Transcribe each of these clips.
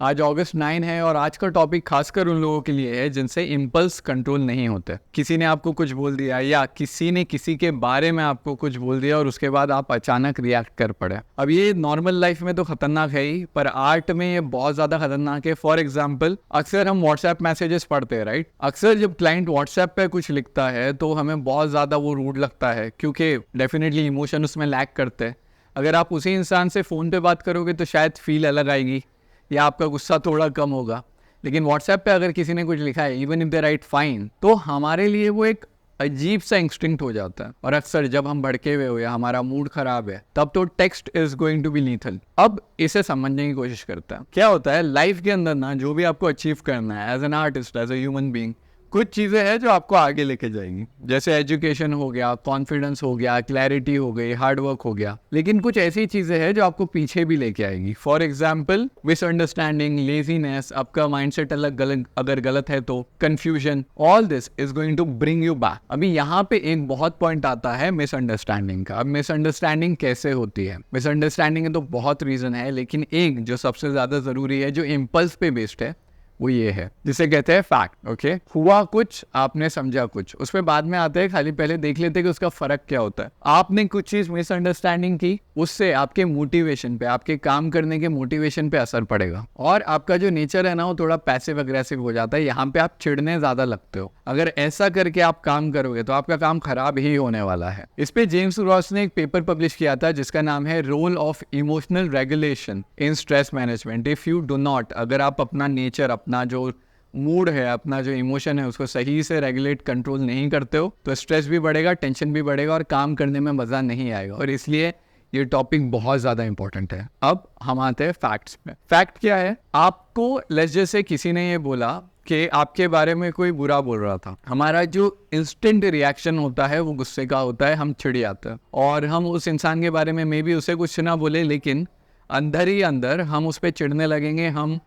आज अगस्त 9 है और आज का टॉपिक खासकर उन लोगों के लिए है जिनसे इम्पल्स कंट्रोल नहीं होते। किसी ने आपको कुछ बोल दिया या किसी ने किसी के बारे में आपको कुछ बोल दिया और उसके बाद आप अचानक रिएक्ट कर पड़े। अब ये नॉर्मल लाइफ में तो खतरनाक है ही, पर आर्ट में ये बहुत ज़्यादा खतरनाक है। फॉर एग्जाम्पल, अक्सर हम व्हाट्सएप मैसेजेस पढ़ते हैं, राइट। अक्सर जब क्लाइंट व्हाट्सएप पे कुछ लिखता है तो हमें बहुत ज़्यादा वो रूड लगता है, क्योंकि डेफिनेटली इमोशन उसमें लैक करते हैं। अगर आप उसी इंसान से फ़ोन पे बात करोगे तो शायद फील अलग आएगी या आपका गुस्सा थोड़ा कम होगा। लेकिन व्हाट्सएप पे अगर किसी ने कुछ लिखा है, even if they right fine, तो हमारे लिए वो एक अजीब सा इंस्टिंक्ट हो जाता है। और अक्सर जब हम भड़के हुए हो या हमारा मूड खराब है, तब तो text is going to be lethal. अब इसे समझने की कोशिश करता है। क्या होता है लाइफ के अंदर ना, जो भी आपको अचीव करना है as an artist, as a human being, कुछ चीज़ें हैं जो आपको आगे लेके जाएंगी। जैसे एजुकेशन हो गया, कॉन्फिडेंस हो गया, क्लैरिटी हो गई, हार्ड वर्क हो गया। लेकिन कुछ ऐसी चीज़ें हैं जो आपको पीछे भी लेके आएगी। फॉर एग्जाम्पल, मिसअंडरस्टैंडिंग, लेजीनेस, आपका माइंडसेट अगर गलत है तो confusion, all this is going to bring you back. अभी यहाँ पे एक बहुत पॉइंट आता है मिसअंडरस्टैंडिंग का। अब मिसअंडरस्टैंडिंग कैसे होती है? मिसअंडरस्टैंडिंग के तो बहुत रीज़न है, लेकिन एक जो सबसे ज़्यादा ज़रूरी है, जो इम्पल्स पे बेस्ड है, वो ये है, जिसे कहते हैं फैक्ट। ओके, हुआ कुछ, आपने समझा कुछ, उस पर बाद में आते हैं। खाली पहले देख लेते हैं कि उसका फर्क क्या होता है। आपने कुछ चीज मिसअंडरस्टैंडिंग की, उससे आपके मोटिवेशन पे, आपके काम करने के मोटिवेशन पे असर पड़ेगा। और आपका जो नेचर है ना, वो थोड़ा पैसिव अग्रेसिव हो जाता है। यहाँ पे आप चिढ़ने ज्यादा लगते हो। अगर ऐसा करके आप काम करोगे तो आपका काम खराब ही होने वाला है। इस पे जेम्स रॉस ने एक पेपर पब्लिश किया था जिसका नाम है role of emotional regulation in stress management. If you do not, अगर आप अपना नेचर, अपना जो मूड है, अपना जो इमोशन है, उसको सही से रेगुलेट, कंट्रोल नहीं करते हो, तो स्ट्रेस भी बढ़ेगा, टेंशन भी बढ़ेगा और काम करने में मज़ा नहीं आएगा। और इसलिए ये टॉपिक बहुत ज़्यादा इंपॉर्टेंट है। अब हम आते हैं फैक्ट्स पे। फैक्ट क्या है? आपको जैसे किसी ने ये बोला कि आपके बारे में कोई बुरा बोल रहा था, हमारा जो इंस्टेंट रिएक्शन होता है वो गुस्से का होता है। हम चिढ़ जाते हैं और हम उस इंसान के बारे में मे बी उसे कुछ ना बोले, लेकिन अंदर ही अंदर हम उस पर चिढ़ने लगेंगे, हम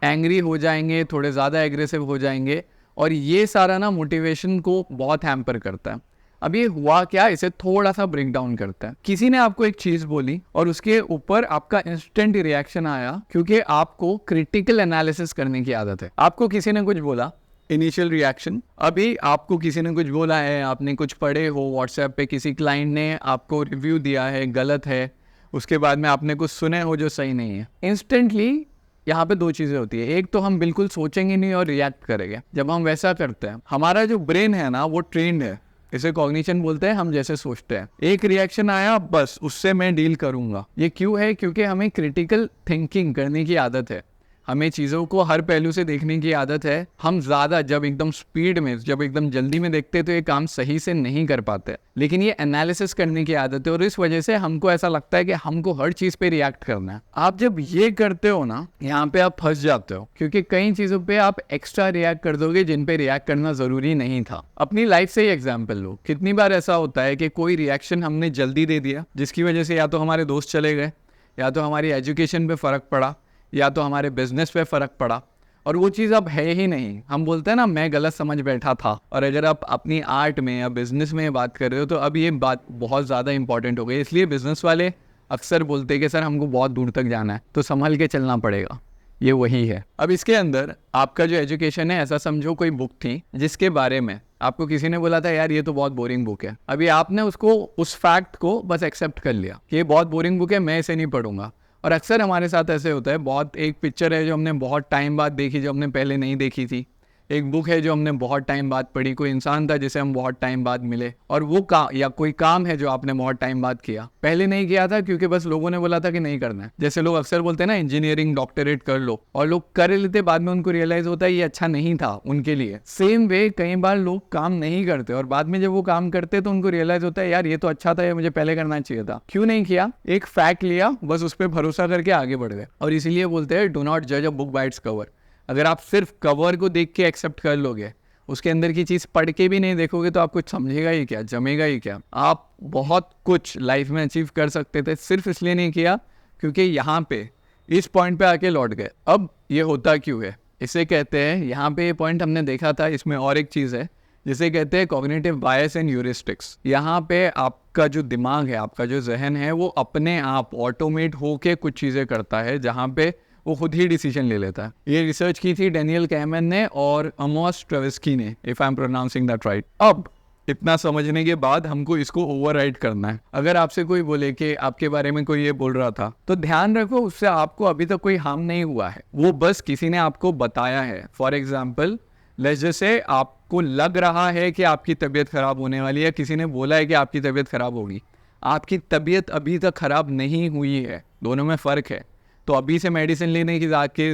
एंग्री हो जाएंगे, थोड़े ज़्यादा एग्रेसिव हो जाएंगे। और ये सारा ना मोटिवेशन को बहुत हैम्पर करता है। अब ये हुआ क्या, इसे थोड़ा सा ब्रेक डाउन करता है। किसी ने आपको एक चीज़ बोली और उसके ऊपर आपका इंस्टेंट रिएक्शन आया, क्योंकि आपको क्रिटिकल एनालिसिस करने की आदत है। आपको किसी ने कुछ बोला, इनिशियल रिएक्शन, अभी आपको किसी ने कुछ बोला है, आपने कुछ पढ़े हो व्हाट्सएप पे, किसी क्लाइंट ने आपको रिव्यू दिया है, गलत है, उसके बाद में आपने कुछ सुने हो जो सही नहीं है। इंस्टेंटली यहाँ पे दो चीज़ें होती है। एक तो हम बिल्कुल सोचेंगे नहीं और रिएक्ट करेंगे। जब हम वैसा करते हैं, हमारा जो ब्रेन है ना, वो ट्रेंड है, इसे कॉग्निशन बोलते हैं। हम जैसे सोचते हैं, एक रिएक्शन आया, बस उससे मैं डील करूंगा। ये क्यों है? क्योंकि हमें क्रिटिकल थिंकिंग करने की आदत है, हमें चीज़ों को हर पहलू से देखने की आदत है। हम ज़्यादा जब एकदम स्पीड में, जब एकदम जल्दी में देखते हैं तो ये काम सही से नहीं कर पाते, लेकिन ये एनालिसिस करने की आदत है और इस वजह से हमको ऐसा लगता है कि हमको हर चीज़ पे रिएक्ट करना है। आप जब ये करते हो ना, यहाँ पे आप फंस जाते हो, क्योंकि कई चीज़ों पे आप एक्स्ट्रा रिएक्ट कर दोगे जिन पे रिएक्ट करना ज़रूरी नहीं था। अपनी लाइफ से ही एग्जाम्पल लो। कितनी बार ऐसा होता है कि कोई रिएक्शन हमने जल्दी दे दिया, जिसकी वजह से या तो हमारे दोस्त चले गए, या तो हमारी एजुकेशन पे फ़र्क पड़ा, या तो हमारे बिजनेस पे फ़र्क पड़ा, और वो चीज़ अब है ही नहीं। हम बोलते हैं ना, मैं गलत समझ बैठा था। और अगर आप अपनी आर्ट में या बिजनेस में बात कर रहे हो तो अब ये बात बहुत ज़्यादा इंपॉर्टेंट हो गई। इसलिए बिजनेस वाले अक्सर बोलते हैं कि सर हमको बहुत दूर तक जाना है, तो संभल के चलना पड़ेगा। ये वही है। अब इसके अंदर आपका जो एजुकेशन है, ऐसा समझो कोई बुक थी जिसके बारे में आपको किसी ने बोला था यार ये तो बहुत बोरिंग बुक है। अभी आपने उसको, उस फैक्ट को बस एक्सेप्ट कर लिया कि ये बहुत बोरिंग बुक है, मैं इसे नहीं पढ़ूंगा। और अक्सर हमारे साथ ऐसे होता है। बहुत, एक पिक्चर है जो हमने बहुत टाइम बाद देखी, जो हमने पहले नहीं देखी थी। एक बुक है जो हमने बहुत टाइम बाद पढ़ी, कोई इंसान था जिसे हम बहुत टाइम बाद मिले, और वो या कोई काम है जो आपने बहुत टाइम बाद किया, पहले नहीं किया था क्योंकि बस लोगों ने बोला था कि नहीं करना है। जैसे लोग अक्सर बोलते हैं ना, इंजीनियरिंग डॉक्टरेट कर लो, और लोग कर लेते, बाद में उनको रियलाइज होता है ये अच्छा नहीं था उनके लिए। सेम वे कई बार लोग काम नहीं करते और बाद में जब वो काम करते तो उनको रियलाइज होता है यार ये तो अच्छा था, ये मुझे पहले करना चाहिए था। क्यों नहीं किया? एक फैक्ट लिया, बस उस पर भरोसा करके आगे बढ़ गए। और इसीलिए बोलते हैं डू नॉट जज a book by its cover. अगर आप सिर्फ कवर को देख के एक्सेप्ट कर लोगे, उसके अंदर की चीज़ पढ़ के भी नहीं देखोगे, तो आप कुछ समझेगा ही क्या, जमेगा ही क्या। आप बहुत कुछ लाइफ में अचीव कर सकते थे, सिर्फ इसलिए नहीं किया क्योंकि यहाँ पे इस पॉइंट पे आके लौट गए। अब ये होता क्यों है? इसे कहते हैं, यहाँ पे ये पॉइंट हमने देखा था, इसमें और एक चीज़ है जिसे कहते हैं कॉग्निटिव बायस एंड ह्यूरिस्टिक्स। यहाँ पे आपका जो दिमाग है, आपका जो जहन है, वो अपने आप ऑटोमेट होके कुछ चीज़ें करता है, जहाँ पे वो खुद ही डिसीजन ले लेता है। ये रिसर्च की थी डेनियल कैमन ने और अमोस ट्रेविस्की ने, if I am pronouncing that right. अब इतना समझने के बाद हमको इसको ओवरराइड करना है। अगर आपसे कोई बोले कि आपके बारे में कोई ये बोल रहा था, तो ध्यान रखो उससे आपको अभी तक कोई हार्म नहीं हुआ है, वो बस किसी ने आपको बताया है। फॉर एग्जाम्पल, जैसे आपको लग रहा है कि आपकी तबीयत खराब होने वाली है, किसी ने बोला है कि आपकी तबीयत खराब होगी, आपकी तबीयत अभी तक खराब नहीं हुई है, दोनों में फ़र्क है। तो अभी से मेडिसिन लेने की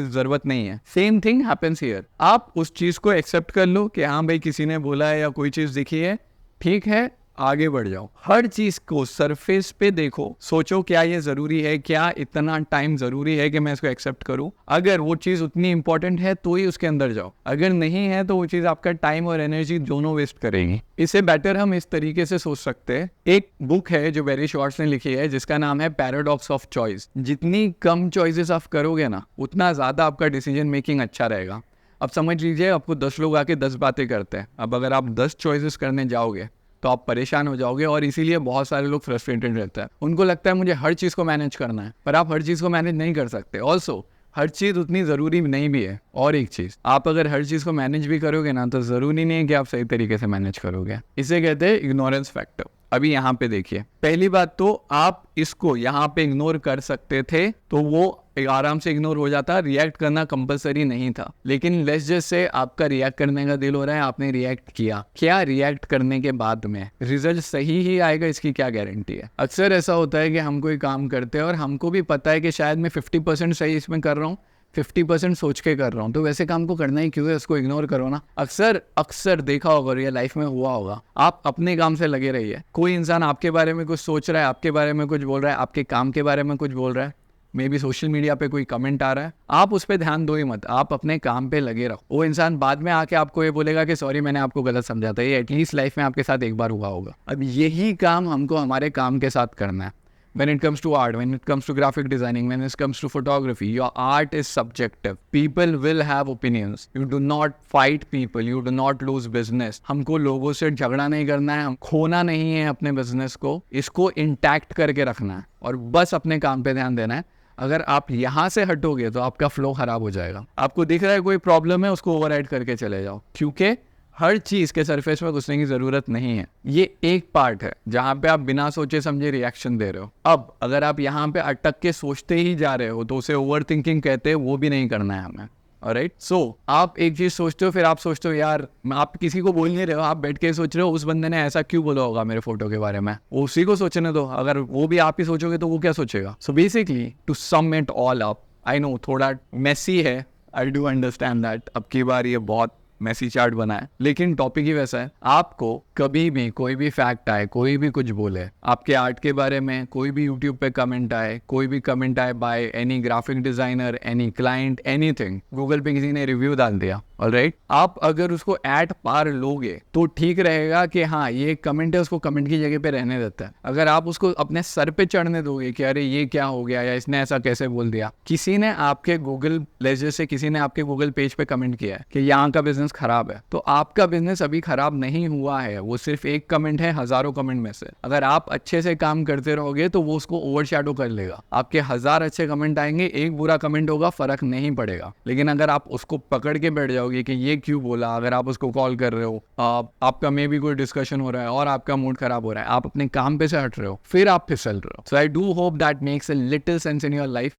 ज़रूरत नहीं है। Same thing happens here. आप उस चीज़ को एक्सेप्ट कर लो कि हाँ भाई किसी ने बोला है या कोई चीज़ दिखी है, ठीक है, आगे बढ़ जाओ। हर चीज़ को सरफेस पे देखो, सोचो क्या ये ज़रूरी है, क्या इतना टाइम ज़रूरी है कि मैं इसको एक्सेप्ट करूँ। अगर वो चीज़ उतनी इंपॉर्टेंट है तो ही उसके अंदर जाओ, अगर नहीं है तो वो चीज़ आपका टाइम और एनर्जी दोनों वेस्ट करेगी। इससे बेटर हम इस तरीके से सोच सकते हैं। एक बुक है जो बेरी शॉर्ट्स ने लिखी है जिसका नाम है पैराडॉक्स ऑफ चॉइस। जितनी कम चॉइसेस आप करोगे ना, उतना ज़्यादा आपका डिसीजन मेकिंग अच्छा रहेगा। अब समझ लीजिए आपको 10 लोग आके 10 बातें करते हैं। अब अगर आप 10 चॉइसेस करने जाओगे तो आप परेशान हो जाओगे, और इसीलिए बहुत सारे लोग फ्रस्ट्रेटेड रहते हैं। उनको लगता है मुझे हर चीज़ को मैनेज करना है, पर आप हर चीज़ को मैनेज नहीं कर सकते। ऑल्सो हर चीज़ उतनी ज़रूरी नहीं भी है। और एक चीज़, आप अगर हर चीज़ को मैनेज भी करोगे ना, तो ज़रूरी नहीं है कि आप सही तरीके से मैनेज करोगे। इसे कहते हैं इग्नोरेंस फैक्टर। अभी यहाँ पे देखिए, पहली बात तो आप इसको यहाँ पे इग्नोर कर सकते थे तो वो आराम से इग्नोर हो जाता, रिएक्ट करना कंपलसरी नहीं था। लेकिन लेट्स जस्ट से आपका रिएक्ट करने का दिल हो रहा है, आपने रिएक्ट किया, क्या रिएक्ट करने के बाद में रिजल्ट सही ही आएगा, इसकी क्या गारंटी है? अक्सर ऐसा होता है कि हम कोई काम करते हैं और हमको भी पता है कि शायद मैं 50% सही इसमें कर रहा हूँ, 50% सोच के कर रहा हूँ, तो वैसे काम को करना ही क्यों है, उसको इग्नोर करो ना। अक्सर देखा होगा, रियल लाइफ में हुआ होगा। आप अपने काम से लगे रहिए। कोई इंसान आपके बारे में कुछ सोच रहा है, आपके बारे में कुछ बोल रहा है, आपके काम के बारे में कुछ बोल रहा है, मे बी सोशल मीडिया पे कोई कमेंट आ रहा है, आप उस पर ध्यान दो ही मत, आप अपने काम पे लगे रहो। वो इंसान बाद में आके आपको ये बोलेगा कि सॉरी मैंने आपको गलत समझा था, ये एटलीस्ट लाइफ में आपके साथ एक बार हुआ होगा। अब यही काम हमको हमारे काम के साथ करना है। When it comes to art, when it comes to graphic designing, when it comes to photography, your art is subjective. People will have opinions. You do not fight people. You do not lose business. हमको लोगों से झगड़ा नहीं करना है, हम खोना नहीं है अपने बिजनेस को, इसको इंटैक्ट करके रखना है और बस अपने काम पे ध्यान देना है। अगर आप यहाँ से हटोगे तो आपका फ्लो खराब हो जाएगा। आपको दिख रहा है कोई प्रॉब्लम है, उसको ओवरराइड करके चले जाओ, क्योंकि हर चीज़ के सरफेस में घुसने की ज़रूरत नहीं है। ये एक पार्ट है जहाँ पे आप बिना सोचे समझे रिएक्शन दे रहे हो। अब अगर आप यहाँ पे अटक के सोचते ही जा रहे हो तो उसे ओवर थिंकिंग कहते हैं, वो भी नहीं करना है हमें। ऑलराइट, सो आप एक चीज़ सोचते हो, फिर आप सोचते हो यार आप किसी को बोल नहीं रहे हो, आप बैठ के सोच रहे हो उस बंदे ने ऐसा क्यों बोला होगा मेरे फोटो के बारे में, उसी को सोचने दो। अगर वो भी आप ही सोचोगे तो वो क्या सोचेगा? So basically to sum it all up, I know थोड़ा मेसी है, आई डू अंडरस्टैंड दैट, अब की बार ये बहुत मैसी चार्ट बना है, लेकिन टॉपिक ही वैसा है। आपको कभी भी कोई भी फैक्ट आए, कोई भी कुछ बोले आपके आर्ट के बारे में, कोई भी यूट्यूब पे कमेंट आए, कोई भी कमेंट आए by any graphic designer, any client, anything, Google पे किसी ने रिव्यू डाल दिया, ऑलराइट, आप अगर उसको एट पार लोगे तो ठीक रहेगा कि हाँ ये कमेंट है, उसको कमेंट की जगह पे रहने देता है। अगर आप उसको अपने सर पे चढ़ने दोगे कि अरे ये क्या हो गया या इसने ऐसा कैसे बोल दिया, किसी ने आपके गूगल लेजर से किसी ने आपके गूगल पेज पे कमेंट किया है कि यहाँ का बिजनेस खराब है, तो आपका बिजनेस अभी खराब नहीं हुआ है, वो सिर्फ एक कमेंट है हजारों कमेंट में से। अगर आप अच्छे से काम करते रहोगे तो वो उसको ओवरशैडो कर लेगा। आपके 1000 अच्छे कमेंट आएंगे, एक बुरा कमेंट होगा, फर्क नहीं पड़ेगा। लेकिन अगर आप उसको पकड़ के बैठ जाओगे कि ये क्यों बोला, अगर आप उसको कॉल कर रहे हो, आपका मे भी कोई डिस्कशन हो रहा है और आपका मूड खराब हो रहा है, आप अपने काम पे से हट रहे हो, फिर आप फिसल रहे हो। So I do hope that makes a little sense in your life.